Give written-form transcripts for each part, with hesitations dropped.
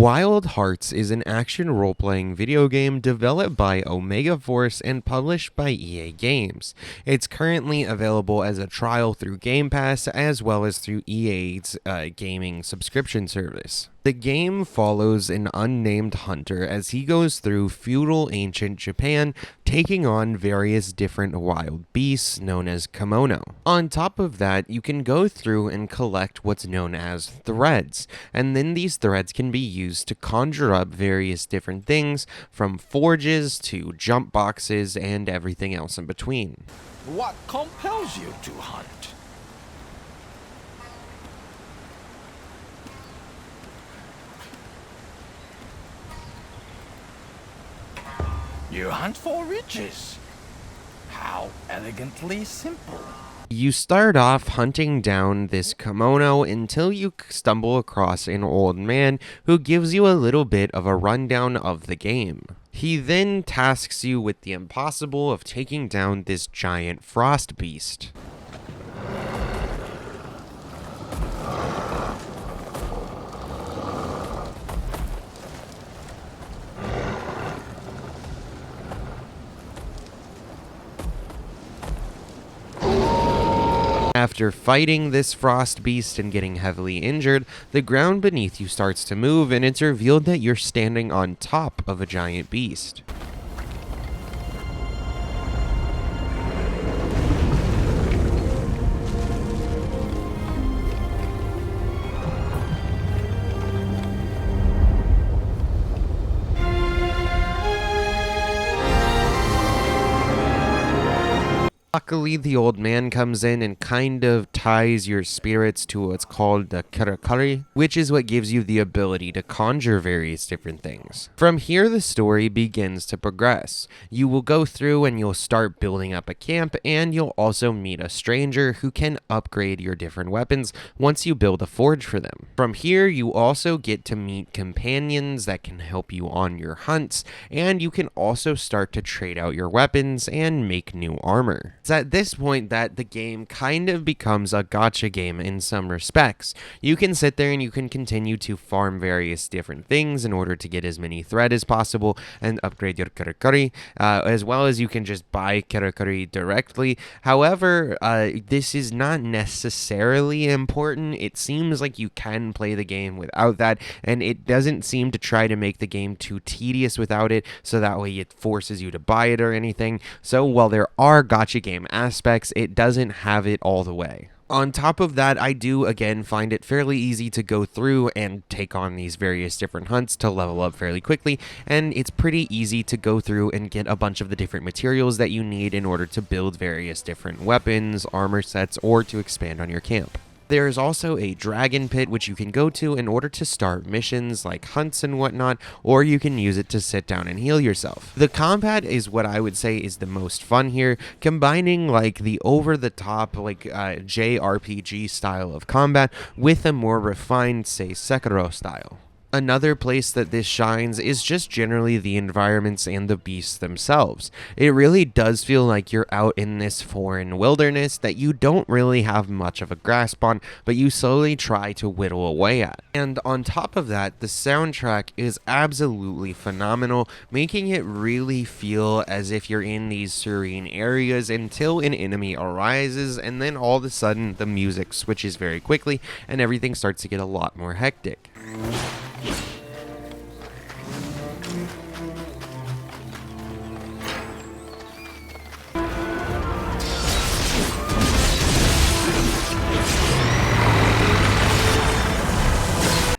Wild Hearts is an action role-playing video game developed by Omega Force and published by EA Games. It's currently available as a trial through Game Pass as well as through EA's gaming subscription service. The game follows an unnamed hunter as he goes through feudal ancient Japan, taking on various different wild beasts known as kimono. On top of that, you can go through and collect what's known as threads, and then these threads can be used to conjure up various different things, from forges to jump boxes and everything else in between. What compels you to hunt? You hunt for riches. How elegantly simple. You start off hunting down this kimono until you stumble across an old man who gives you a little bit of a rundown of the game. He then tasks you with the impossible of taking down this giant frost beast. After fighting this frost beast and getting heavily injured, the ground beneath you starts to move and it's revealed that you're standing on top of a giant beast. Luckily, the old man comes in and kind of ties your spirits to what's called the karakari, which is what gives you the ability to conjure various different things. From here, the story begins to progress. You will go through and you'll start building up a camp, and you'll also meet a stranger who can upgrade your different weapons once you build a forge for them. From here, you also get to meet companions that can help you on your hunts, and you can also start to trade out your weapons and make new armor. It's at this point that the game kind of becomes a gacha game in some respects. You can sit there and you can continue to farm various different things in order to get as many thread as possible and upgrade your karakuri, as well as you can just buy karakuri directly. However, this is not necessarily important. It seems like you can play the game without that, and it doesn't seem to try to make the game too tedious without it, so that way it forces you to buy it or anything. So while there are gacha game aspects, it doesn't have it all the way. On top of that, I do again find it fairly easy to go through and take on these various different hunts to level up fairly quickly, and it's pretty easy to go through and get a bunch of the different materials that you need in order to build various different weapons, armor sets, or to expand on your camp. There is also a dragon pit which you can go to in order to start missions like hunts and whatnot, or you can use it to sit down and heal yourself. The combat is what I would say is the most fun here, combining like the over-the-top like JRPG style of combat with a more refined, say, Sekiro style. Another place that this shines is just generally the environments and the beasts themselves. It really does feel like you're out in this foreign wilderness that you don't really have much of a grasp on, but you slowly try to whittle away at. And on top of that, the soundtrack is absolutely phenomenal, making it really feel as if you're in these serene areas until an enemy arises, and then all of a sudden the music switches very quickly and everything starts to get a lot more hectic.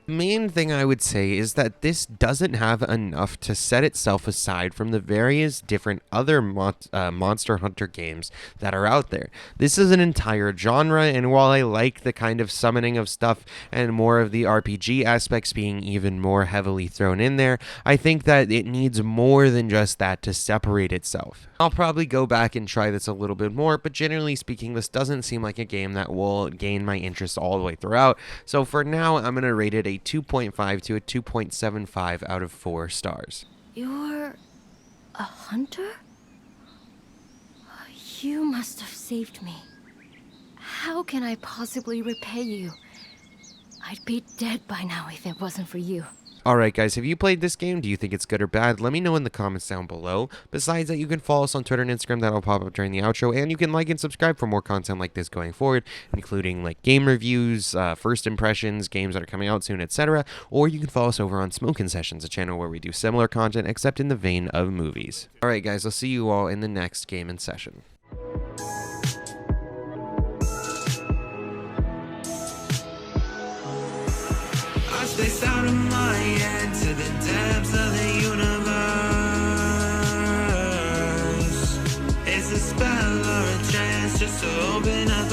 Main thing I would say is that this doesn't have enough to set itself aside from the various different other Monster Hunter games that are out there. This is an entire genre, and while I like the kind of summoning of stuff and more of the RPG aspects being even more heavily thrown in there, I think that it needs more than just that to separate itself. I'll probably go back and try this a little bit more, but generally speaking, this doesn't seem like a game that will gain my interest all the way throughout. So for now, I'm going to rate it a 2.5 to a 2.75 out of 4 stars. You're a hunter? You must have saved me. How can I possibly repay you? I'd be dead by now if it wasn't for you. Alright guys, have you played this game? Do you think it's good or bad? Let me know in the comments down below. Besides that, you can follow us on Twitter and Instagram, that'll pop up during the outro, and you can like and subscribe for more content like this going forward, including like game reviews, first impressions, games that are coming out soon, etc. Or you can follow us over on Smokin Sessions, a channel where we do similar content except in the vein of movies. Alright guys, I'll see you all in the next Gamin session. Space out of my head to the depths of the universe. It's a spell or a chance just to open up.